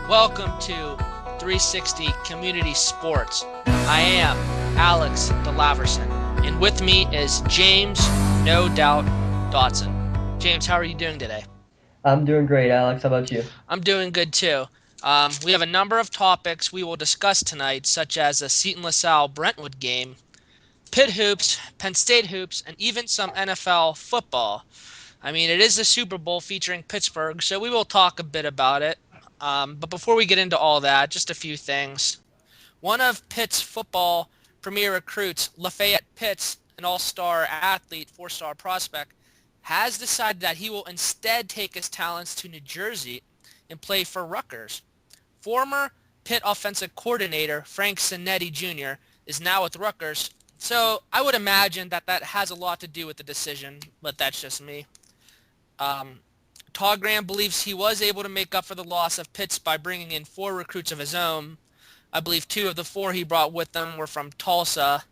Welcome to 360 Community Sports. I am Alex DeLaverson, and with me is James No Doubt Dotson. James, how are you doing today? I'm doing great, Alex. How about you? I'm doing good too. We have a number of topics we will discuss tonight, such as a Seton Lasalle Brentwood game, Pitt hoops, Penn State hoops, and even some NFL football. I mean, it is the Super Bowl featuring Pittsburgh, so we will talk a bit about it. But before we get into all that, just a few things. One of Pitt's football premier recruits, Lafayette Pitts, an all-star athlete, four-star prospect, has decided that he will instead take his talents to New Jersey and play for Rutgers. Former Pitt offensive coordinator Frank Sinetti Jr. is now with Rutgers, so I would imagine that that has a lot to do with the decision, but that's just me. Um, Todd Graham believes he was able to make up for the loss of Pitts by bringing in four recruits of his own. I believe two of the four he brought with him were from Tulsa.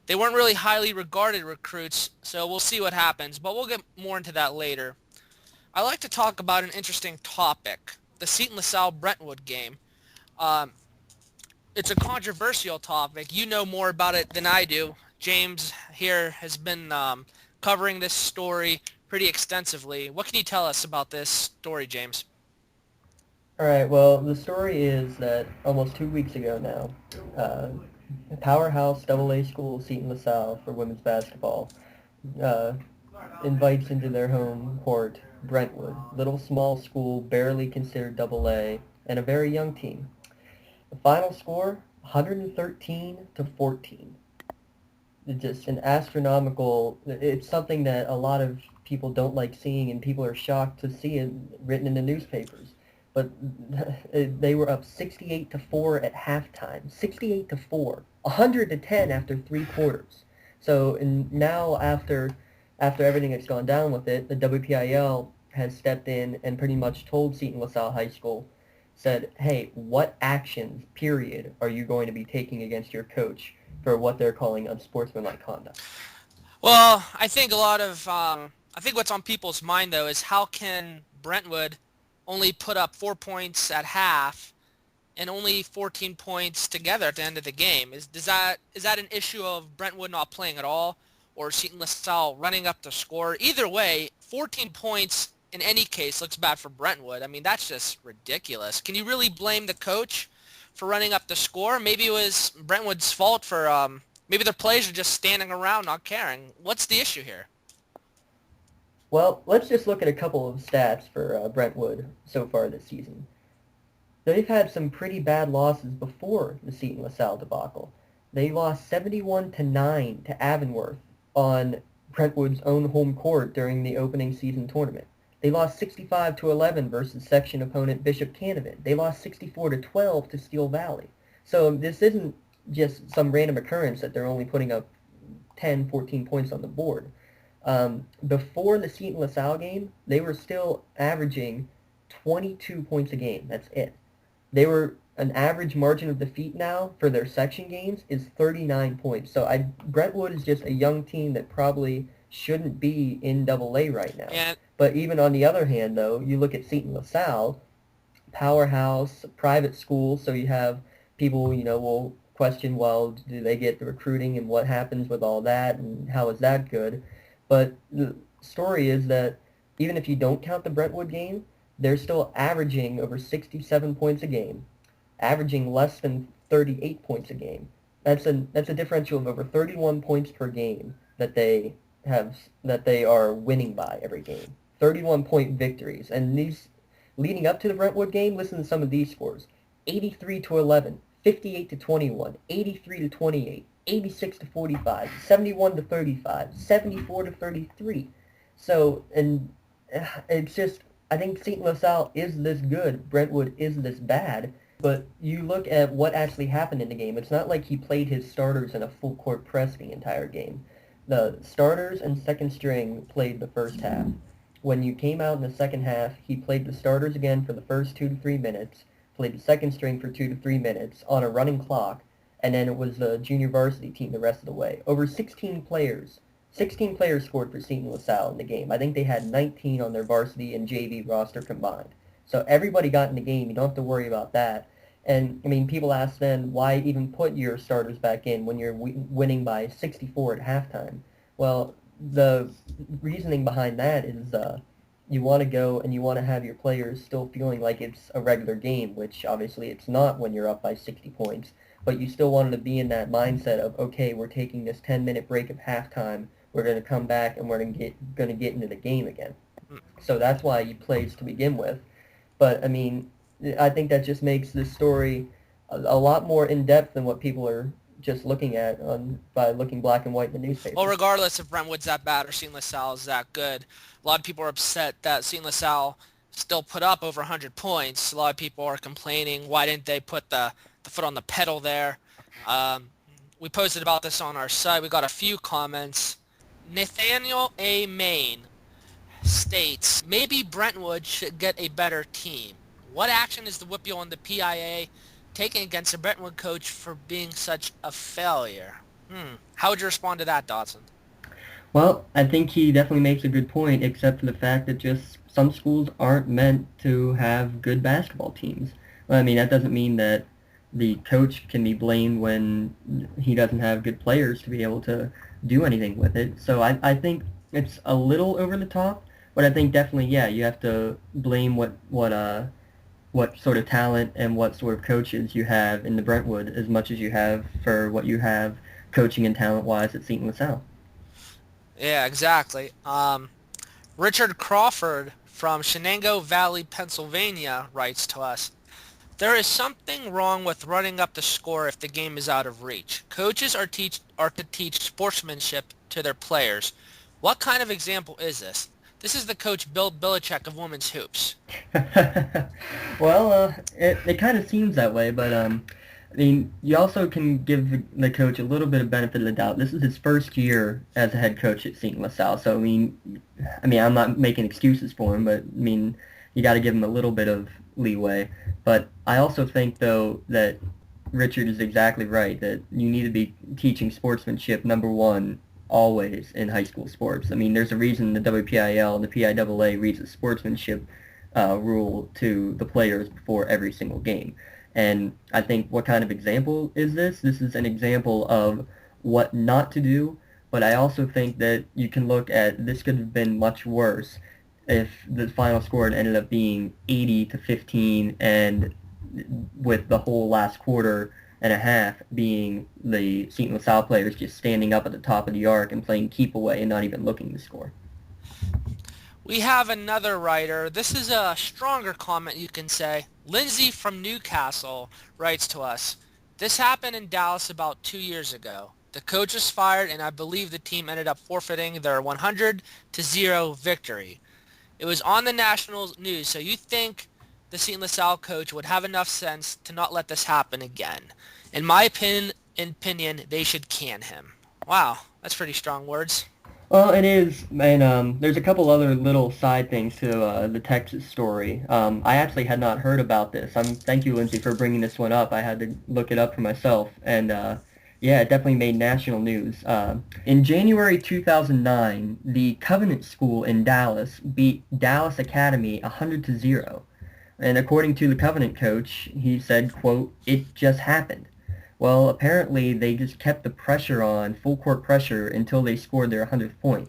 They weren't really highly regarded recruits, so we'll see what happens, but we'll get more into that later. I like to talk about an interesting topic, the Seton LaSalle Brentwood game. Um, it's a controversial topic. You know more about it than I do. James here has been covering this story pretty extensively. What can you tell us about this story, James? All right. Well, the story is that almost 2 weeks ago now, uh, powerhouse AA school Seton LaSalle for women's basketball uh, invites into their home court Brentwood, little small school, barely considered AA, and a very young team. The final score, 113 to 14. It's just an astronomical. It's something that a lot of people don't like seeing, and people are shocked to see it written in the newspapers. But they were up 68 to 4 at halftime. 68 to 4. 100 to 10 after three quarters. So and now after everything that's gone down with it, the WPIL has stepped in and pretty much told Seton LaSalle High School, said, hey, what actions, period, are you going to be taking against your coach for what they're calling unsportsmanlike conduct? Well, I think what's on people's mind though is how can Brentwood only put up 4 points at half and only 14 points together at the end of the game? Is that an issue of Brentwood not playing at all, or Seton LaSalle running up the score? Either way, 14 points in any case looks bad for Brentwood. I mean, that's just ridiculous. Can you really blame the coach for running up the score? Maybe it was Brentwood's fault for maybe their players are just standing around not caring. What's the issue here? Well, let's just look at a couple of stats for Brentwood so far this season. They've had some pretty bad losses before the Seton LaSalle debacle. They lost 71 to 9 to Avonworth on Brentwood's own home court during the opening season tournament. They lost 65 to 11 versus section opponent Bishop Canevin. They lost 64 to 12 to Steel Valley. So this isn't just some random occurrence that they're only putting up 10, 14 points on the board. Before the Seton LaSalle game, they were still averaging 22 points a game. That's it. They were an average margin of defeat now for their section games is 39 points. So Brentwood is just a young team that probably shouldn't be in AA right now. And But even on the other hand, though, you look at Seton LaSalle, powerhouse, private school, so you have people, will question, well, do they get the recruiting and what happens with all that and how is that good? But the story is that even if you don't count the Brentwood game, they're still averaging over 67 points a game, averaging less than 38 points a game. That's a differential of over 31 points per game that they are winning by every game. 31-point victories. And these leading up to the Brentwood game, listen to some of these scores. 83 to 11, 58 to 21, 83 to 28, 86 to 45, 71 to 35, 74 to 33. So, and it's just, I think St. LaSalle is this good, Brentwood is this bad, but you look at what actually happened in the game. It's not like he played his starters in a full court press the entire game. The starters and second string played the first half. When you came out in the second half, he played the starters again for the first 2 to 3 minutes, played the second string for 2 to 3 minutes on a running clock, and then it was the junior varsity team the rest of the way. Over 16 players. 16 players scored for Seton LaSalle in the game. I think they had 19 on their varsity and JV roster combined. So everybody got in the game. You don't have to worry about that. And I mean, people ask then, why even put your starters back in when you're winning by 64 at halftime? Well, the reasoning behind that is you want to go and you want to have your players still feeling like it's a regular game, which obviously it's not when you're up by 60 points. But you still wanted to be in that mindset of, okay, we're taking this 10-minute break at halftime. We're going to come back and we're going to get into the game again. So that's why you plays to begin with. But I mean, I think that just makes this story a lot more in depth than what people are just looking at by looking black and white in the newspaper. Well, regardless if Brentwood's that bad or Seton Lasalle is that good, a lot of people are upset that Seton Lasalle still put up over 100 points. A lot of people are complaining, why didn't they put the foot on the pedal there? We posted about this on our site. We got a few comments. Nathaniel A. Main states, maybe Brentwood should get a better team. What action is the WPIAL and the PIA taking against the Brentwood coach for being such a failure? How would you respond to that, Dodson? Well, I think he definitely makes a good point, except for the fact that just some schools aren't meant to have good basketball teams. Well, I mean, that doesn't mean that the coach can be blamed when he doesn't have good players to be able to do anything with it. So I think it's a little over the top, but I think definitely, yeah, you have to blame what sort of talent and what sort of coaches you have in the Brentwood as much as you have for what you have coaching and talent-wise at Seton Lasalle. Yeah, exactly. Richard Crawford from Shenango Valley, Pennsylvania writes to us, there is something wrong with running up the score if the game is out of reach. Coaches are to teach sportsmanship to their players. What kind of example is this? This is the coach Bill Belichick of women's hoops. Well, it kind of seems that way, but I mean, you also can give the coach a little bit of benefit of the doubt. This is his first year as a head coach at Seton LaSalle, so I mean, I'm not making excuses for him, but I mean, you got to give him a little bit of leeway. But I also think, though, that Richard is exactly right, that you need to be teaching sportsmanship, number one, always in high school sports. I mean, there's a reason the WPIAL and the PIAA reads a sportsmanship rule to the players before every single game. And I think what kind of example is this? This is an example of what not to do, but I also think that you can look at this could have been much worse if the final score had ended up being 80-15 and with the whole last quarter and a half being the Seton LaSalle players just standing up at the top of the arc and playing keep away and not even looking to score. We have another writer. This is a stronger comment, you can say. Lindsay from Newcastle writes to us, this happened in Dallas about 2 years ago. The coach was fired, and I believe the team ended up forfeiting their 100-0 victory. It was on the national news, so you think the Seton LaSalle coach would have enough sense to not let this happen again. In my opinion, they should can him. Wow, that's pretty strong words. Well, it is, and there's a couple other little side things to the Texas story. I actually had not heard about this. Thank you, Lindsay, for bringing this one up. I had to look it up for myself, and yeah, it definitely made national news. In January 2009, the Covenant School in Dallas beat Dallas Academy 100-0. And according to the Covenant coach, he said, quote, "It just happened." Well, apparently they just kept the pressure on, full court pressure, until they scored their 100th point.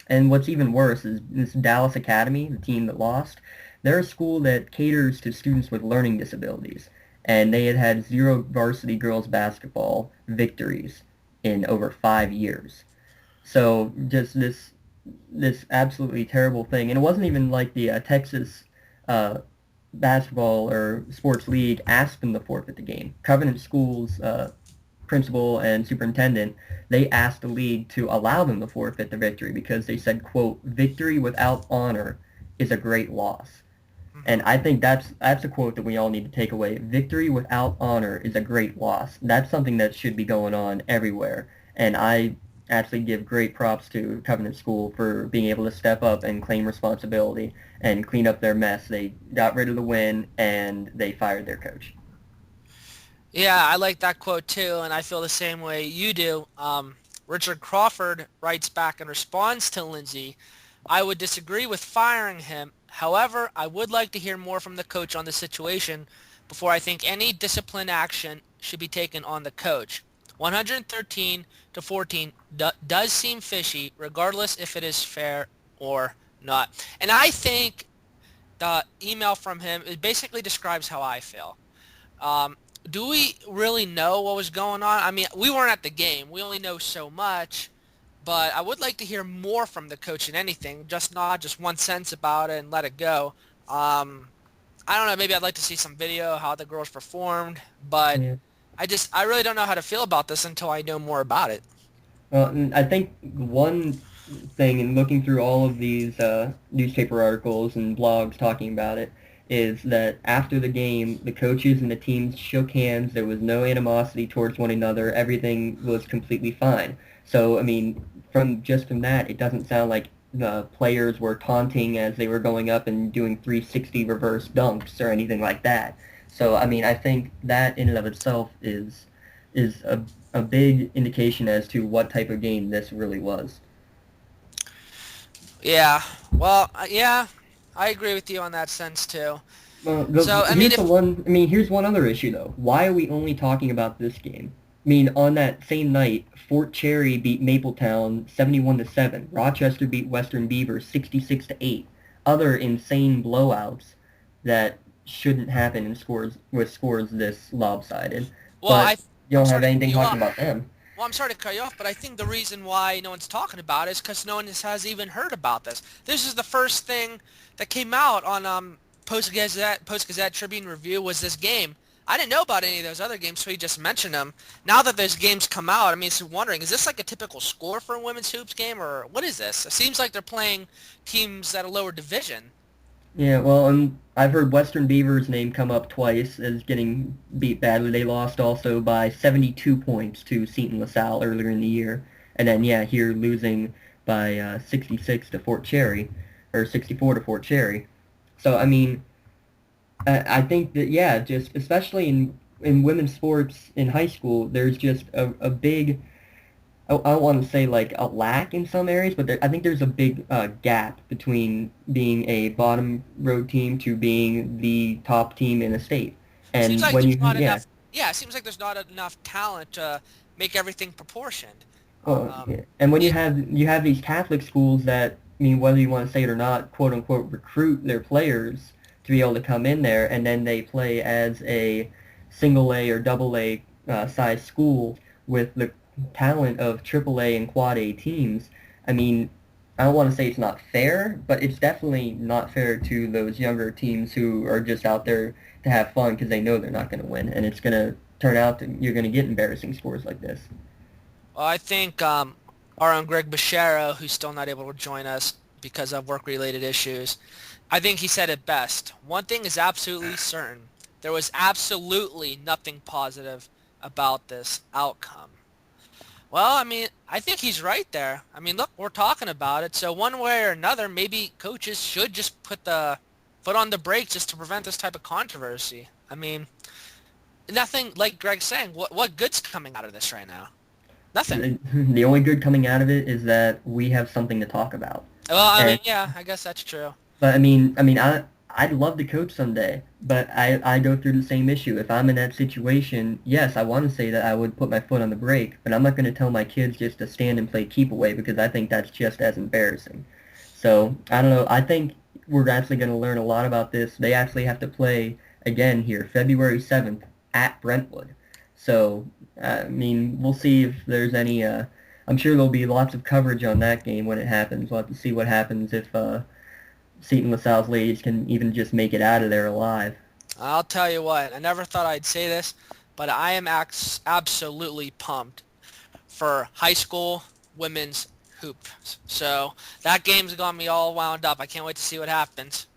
And what's even worse is this Dallas Academy, the team that lost, they're a school that caters to students with learning disabilities. And they had 0 varsity girls basketball victories in over 5 years. So just this absolutely terrible thing. And it wasn't even like the Texas basketball or sports league asked them to forfeit the game. Covenant School's principal and superintendent, they asked the league to allow them to forfeit the victory because they said, quote, "Victory without honor is a great loss." And I think that's a quote that we all need to take away. Victory without honor is a great loss. That's something that should be going on everywhere. And I actually give great props to Covenant School for being able to step up and claim responsibility and clean up their mess. They got rid of the win, and they fired their coach. Yeah, I like that quote too, and I feel the same way you do. Richard Crawford writes back in response to Lindsay, I would disagree with firing him However, I would like to hear more from the coach on the situation before I think any discipline action should be taken on the coach. 113 to 14 does seem fishy, regardless if it is fair or not. And I think the email from him, it basically describes how I feel. Um, do we really know what was going on? I mean, we weren't at the game. We only know so much, but I would like to hear more from the coach than anything, just not just one sentence about it and let it go. Um, I don't know. Maybe I'd like to see some video how the girls performed, but Yeah. I really don't know how to feel about this until I know more about it. Well, and I think one thing in looking through all of these newspaper articles and blogs talking about it is that after the game, the coaches and the teams shook hands. There was no animosity towards one another. Everything was completely fine. So, I mean, from that, it doesn't sound like the players were taunting as they were going up and doing 360 reverse dunks or anything like that. So, I mean, I think that in and of itself is a big indication as to what type of game this really was. Yeah. Well, yeah, I agree with you on that sense too. Well, So, I mean, here's the if one. I mean, here's one other issue though. Why are we only talking about this game? I mean, on that same night, Fort Cherry beat Mapletown 71-7. Rochester beat Western Beaver 66-8. Other insane blowouts that shouldn't happen in scores with scores this lopsided. well, But you I'm don't have sorry to cut anything you talking off. about them. Well, I'm sorry to cut you off, but I think the reason why no one's talking about it is because no one has even heard about this. This is the first thing that came out on Post Gazette Tribune Review was this game. I didn't know about any of those other games, so he just mentioned them. Now that those games come out, I mean, it's wondering, is this like a typical score for a women's hoops game, or what is this? It seems like they're playing teams at a lower division. Yeah, well, I've heard Western Beaver's name come up twice as getting beat badly. They lost also by 72 points to Seton Lasalle earlier in the year. And then, yeah, here losing by 66 to Fort Cherry, or 64 to Fort Cherry. So, I mean, I think that, yeah, just especially in women's sports in high school, there's just a big I don't want to say like a lack in some areas, but I think there's a big gap between being a bottom road team to being the top team in a state. Seems And like when there's you, not yeah, enough. Yeah, it seems like there's not enough talent to make everything proportioned. well, Um, yeah. And when it, you have these Catholic schools that, I mean, whether you want to say it or not, quote unquote, recruit their players to be able to come in there, and then they play as a single A or double A size school with the talent of triple A and quad A teams. I mean, I don't want to say it's not fair, but it's definitely not fair to those younger teams who are just out there to have fun because they know they're not going to win, and it's going to turn out that you're going to get embarrassing scores like this. well, I think our own Greg Bachero, who's still not able to join us because of work-related issues, I think he said it best. One thing is absolutely certain. There was absolutely nothing positive about this outcome. Well, I mean, I think he's right there. I mean, look, we're talking about it. So one way or another, maybe coaches should just put the foot on the brake just to prevent this type of controversy. I mean, nothing, like Greg's saying, what good's coming out of this right now? Nothing. The only good coming out of it is that we have something to talk about. Well, I And mean, yeah, I guess that's true. but I'd love to coach someday, but I go through the same issue. If I'm in that situation, yes, I want to say that I would put my foot on the brake, but I'm not going to tell my kids just to stand and play keep away because I think that's just as embarrassing. So I don't know. I think we're actually going to learn a lot about this. They actually have to play again here, February 7th at Brentwood. So I mean, we'll see if there's any. I'm sure there'll be lots of coverage on that game when it happens. We'll have to see what happens if Seton LaSalle's ladies can even just make it out of there alive. I'll tell you what, I never thought I'd say this, but I am absolutely pumped for high school women's hoops. So that game's got me all wound up. I can't wait to see what happens.